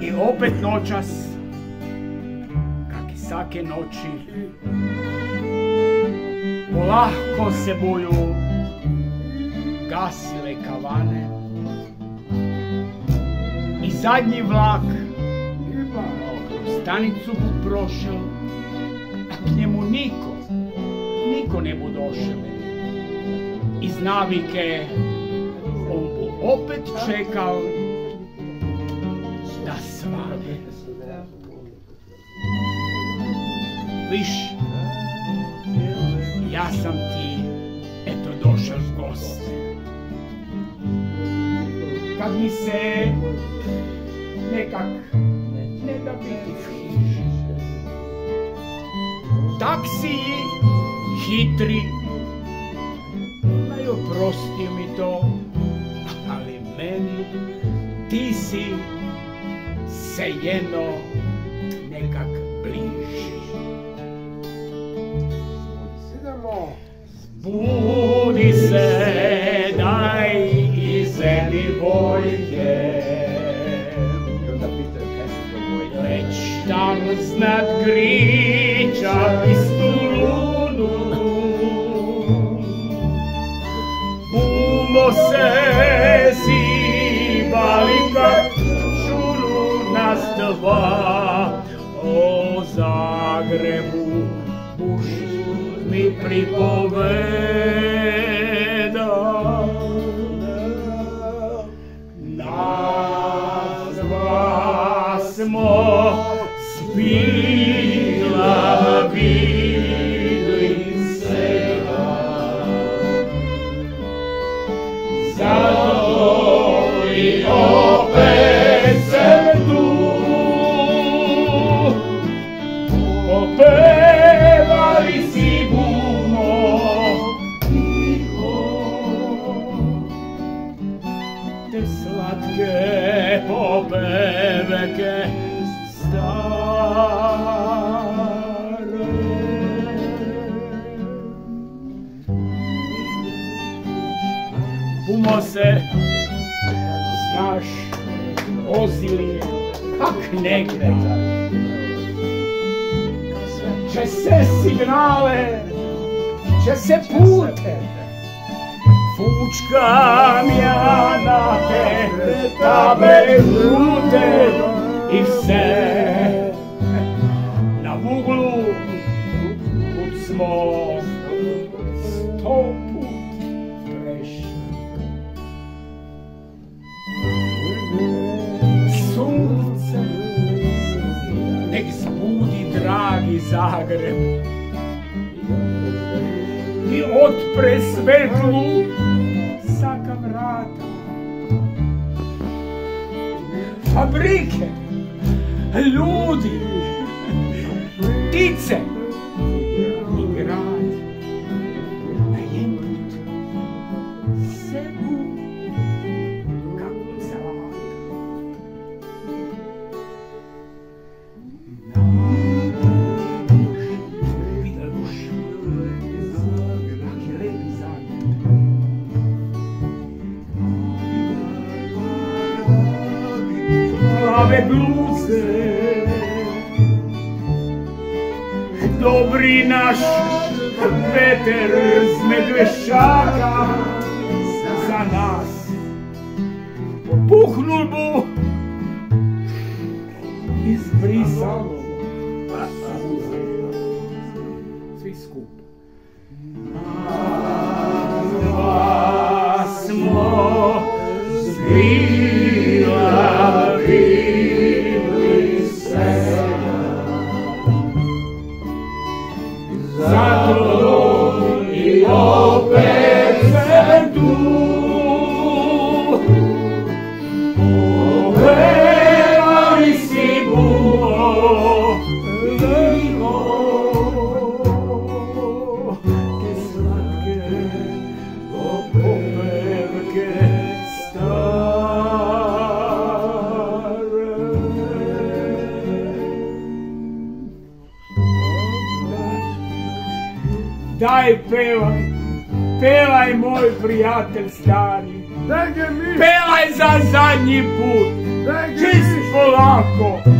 I opet noćas, kak i svake noći, polahko se buju gasile kavane i zadnji vlak kroz stanicu bu prošel, a k njemu niko ne bu došel. Iz navike on bu opet čekal da svane. Viš, ja sam ti eto došel v goste. Kad mi se nekak ne da biti v hiži. Tak si hitri, naj oprosti mi to, ali meni ti si vseeno nekak bliži. Zbudi se, daj izeni volje, već tam znat griča istu lunu. Bumo se zibali kad čulu nas dva, o Zagrebu buš mi pripoveda. Nas dva smo zbila vidli svega, zato i opet sem tu, opevali si bumo tiho, te slatke popeveke stare. Bumo se, znaš, vozili kak negde. Če se signale, če se pute, fučkam ja na te table žute i vse. Na uglu kud smo 100 put prešli. Sunce nek zbudi dragi Zagreb i otpre svetlu svaka vrata. Fabrike, ljudi, ptice i grad. Najednut se bu kako zlata. Plave bluze, dobri naš veter z Medveščaka za nas puhnul bu izbrisal suze. Svi skupa. Nas dva smo zbila vidli se, zato i opet sem tu, opevali si bumo tiho, te slatke opevke stare. Daj pevaj, pevaj moj prijatelj stari, Pevaj za zadnji put. Čist polako.